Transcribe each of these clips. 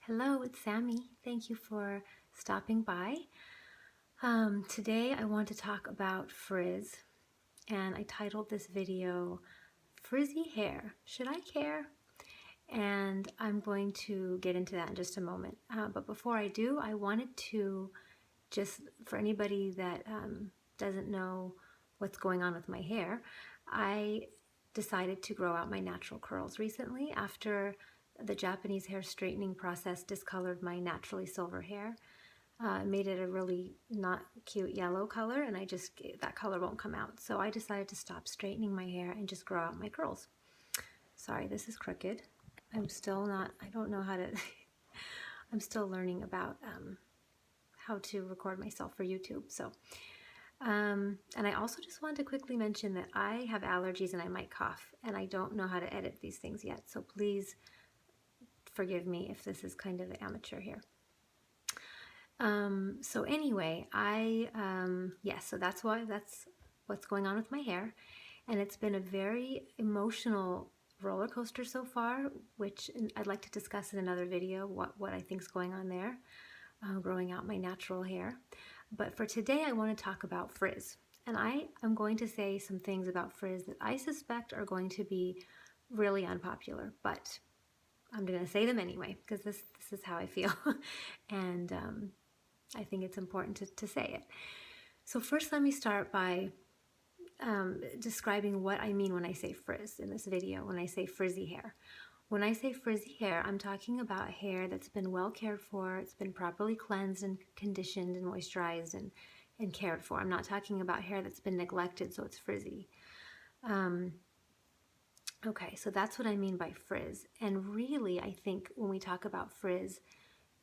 Hello, it's Sammy. Thank you for stopping by. Today I want to talk about frizz, and I titled this video Frizzy Hair. Should I care? And I'm going to get into that in just a moment. But before I do, I wanted to just, for anybody that doesn't know what's going on with my hair, I decided to grow out my natural curls recently after the Japanese hair straightening process discolored my naturally silver hair. Made it a really not cute yellow color, and that color won't come out. So I decided to stop straightening my hair and just grow out my curls. Sorry, this is crooked. I don't know how to, I'm still learning about how to record myself for YouTube. And I also just wanted to quickly mention that I have allergies and I might cough, and I don't know how to edit these things yet. So please forgive me if this is kind of amateur here. So anyway, so that's what's going on with my hair. And it's been a very emotional roller coaster so far, which I'd like to discuss in another video, what I think is going on there, growing out my natural hair. But for today, I want to talk about frizz. And I am going to say some things about frizz that I suspect are going to be really unpopular, but I'm going to say them anyway, because this is how I feel. And I think it's important to say it. So first, let me start by describing what I mean when I say frizz in this video, when I say frizzy hair. When I say frizzy hair, I'm talking about hair that's been well cared for, it's been properly cleansed and conditioned and moisturized and cared for. I'm not talking about hair that's been neglected, so it's frizzy. Okay, so that's what I mean by frizz. And really, I think when we talk about frizz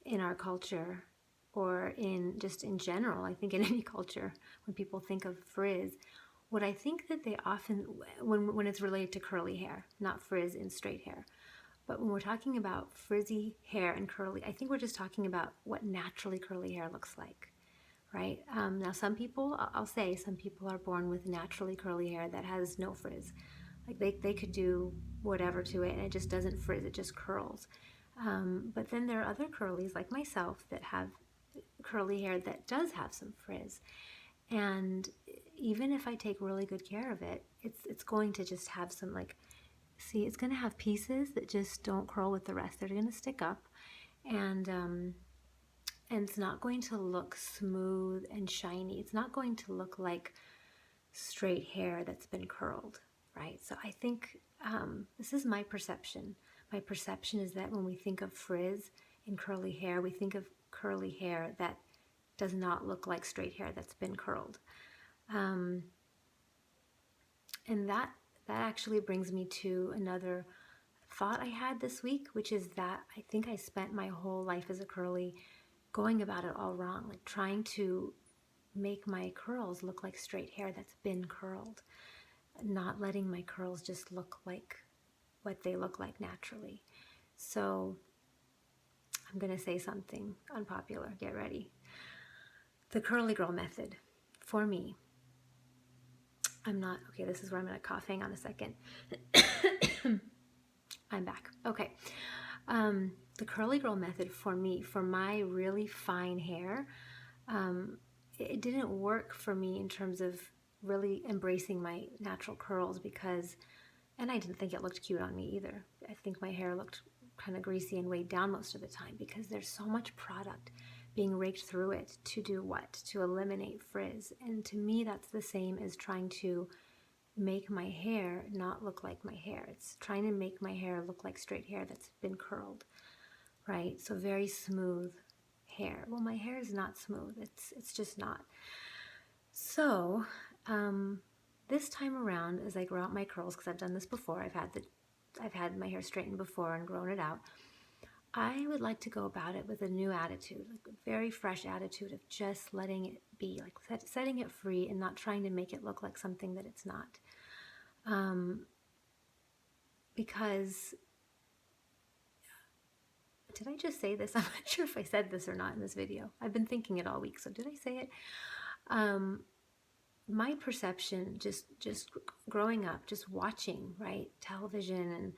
in our culture, or in general, I think in any culture, when people think of frizz, what I think that they often, when it's related to curly hair, not frizz in straight hair, but when we're talking about frizzy hair and curly, I think we're just talking about what naturally curly hair looks like, right? Now some people, I'll say, some people are born with naturally curly hair that has no frizz. Like they could do whatever to it and it just doesn't frizz, it just curls. But then there are other curlies like myself that have curly hair that does have some frizz. And even if I take really good care of it, it's going to just have some it's going to have pieces that just don't curl with the rest. They're going to stick up, and it's not going to look smooth and shiny. It's not going to look like straight hair that's been curled, right? So I think this is my perception. My perception is that when we think of frizz in curly hair, we think of curly hair that does not look like straight hair that's been curled. And that actually brings me to another thought I had this week, which is that I think I spent my whole life as a curly going about it all wrong, like trying to make my curls look like straight hair that's been curled, not letting my curls just look like what they look like naturally. So I'm going to say something unpopular. Get ready. The curly girl method, for me, okay, this is where I'm going to cough. Hang on a second. I'm back. Okay. The curly girl method for me, for my really fine hair, it didn't work for me in terms of really embracing my natural curls and I didn't think it looked cute on me either. I think my hair looked kind of greasy and weighed down most of the time because there's so much product being raked through it to do what? To eliminate frizz. And to me, that's the same as trying to make my hair not look like my hair. It's trying to make my hair look like straight hair that's been curled, right? So very smooth hair. Well, my hair is not smooth. It's just not. So this time around, as I grow out my curls, because I've done this before, I've had my hair straightened before and grown it out. I would like to go about it with a new attitude, like a very fresh attitude of just letting it be, like setting it free and not trying to make it look like something that it's not. Because, did I just say this? I'm not sure if I said this or not in this video. I've been thinking it all week, so did I say it? My perception, just growing up, just watching, right, television and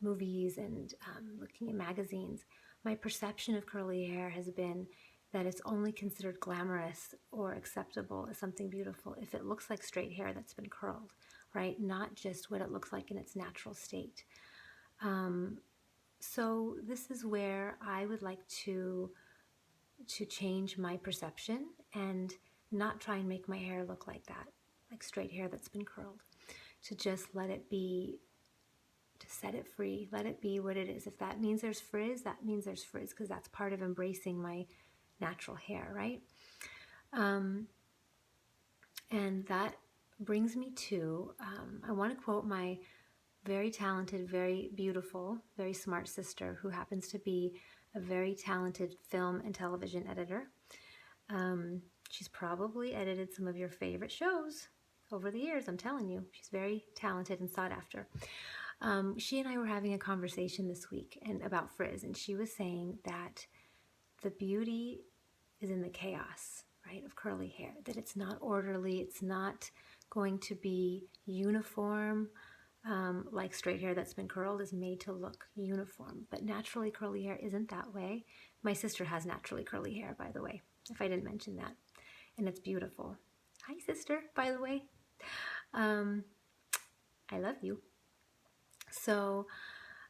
movies and looking at magazines, my perception of curly hair has been that it's only considered glamorous or acceptable as something beautiful if it looks like straight hair that's been curled, right? Not just what it looks like in its natural state. So this is where I would like to change my perception and not try and make my hair look like that, like straight hair that's been curled. To just let it be, to set it free, let it be what it is. If that means there's frizz, that means there's frizz, because that's part of embracing my natural hair, right? And that brings me to, I want to quote my very talented, very beautiful, very smart sister who happens to be a very talented film and television editor. She's probably edited some of your favorite shows over the years, I'm telling you. She's very talented and sought after. She and I were having a conversation this week about frizz, and she was saying that the beauty is in the chaos, right, of curly hair, that it's not orderly, it's not going to be uniform, like straight hair that's been curled is made to look uniform. But naturally curly hair isn't that way. My sister has naturally curly hair, by the way, if I didn't mention that. And it's beautiful. Hi, sister, by the way. I love you. So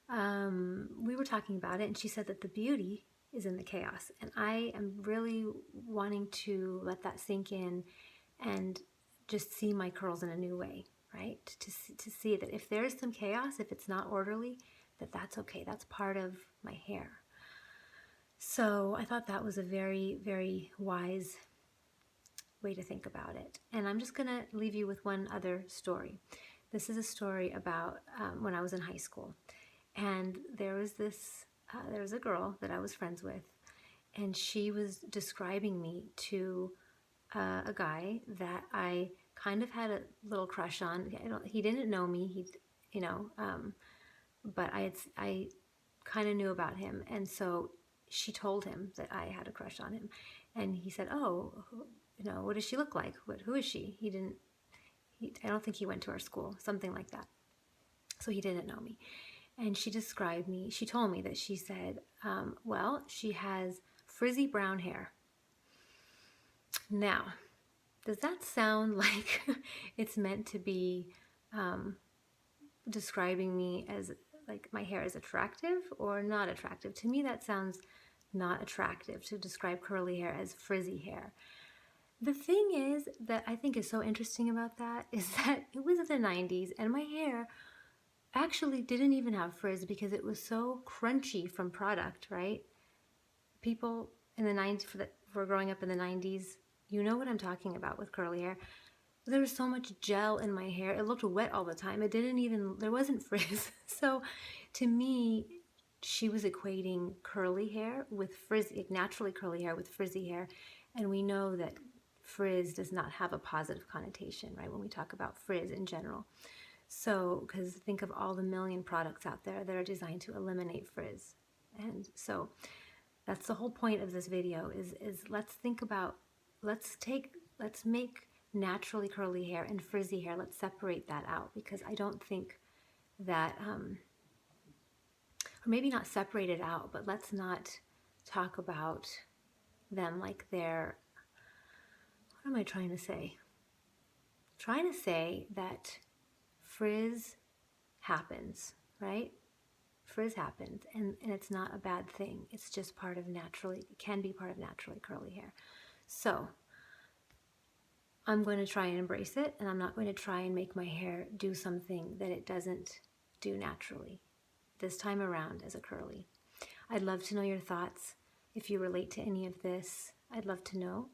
we were talking about it, and she said that the beauty is in the chaos. And I am really wanting to let that sink in and just see my curls in a new way, right? To see that if there's some chaos, if it's not orderly, that's okay. That's part of my hair. So I thought that was a very, very wise way to think about it. And I'm just going to leave you with one other story. This is a story about when I was in high school. And there was a girl that I was friends with, and she was describing me to a guy that I kind of had a little crush on. He didn't know me, but I kind of knew about him, and so she told him that I had a crush on him, and he said, "Oh, what does she look like? Who is she?" I don't think he went to our school, something like that. So he didn't know me. And she described me, she told me that she said, well, she has frizzy brown hair. Now, does that sound like it's meant to be describing me as like my hair is attractive or not attractive? To me, that sounds not attractive to describe curly hair as frizzy hair. The thing is that I think is so interesting about that is that it was the 90s and my hair actually didn't even have frizz because it was so crunchy from product, right? People in the 90s, for growing up in the 90s, you know what I'm talking about with curly hair. There was so much gel in my hair. It looked wet all the time. There wasn't frizz. So to me, she was equating curly hair with frizzy, naturally curly hair with frizzy hair. And we know that frizz does not have a positive connotation, right? When we talk about frizz in general. So, because think of all the million products out there that are designed to eliminate frizz. And so that's the whole point of this video is let's make naturally curly hair and frizzy hair. Let's separate that out because I don't think that, or maybe not separate it out, but let's not talk about them like they're, what am I trying to say? I'm trying to say that frizz happens, right? Frizz happens, and it's not a bad thing. It's just it can be part of naturally curly hair. So I'm going to try and embrace it, and I'm not going to try and make my hair do something that it doesn't do naturally this time around as a curly. I'd love to know your thoughts. If you relate to any of this, I'd love to know.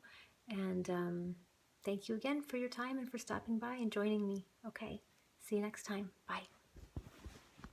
And thank you again for your time and for stopping by and joining me. Okay, see you next time. Bye.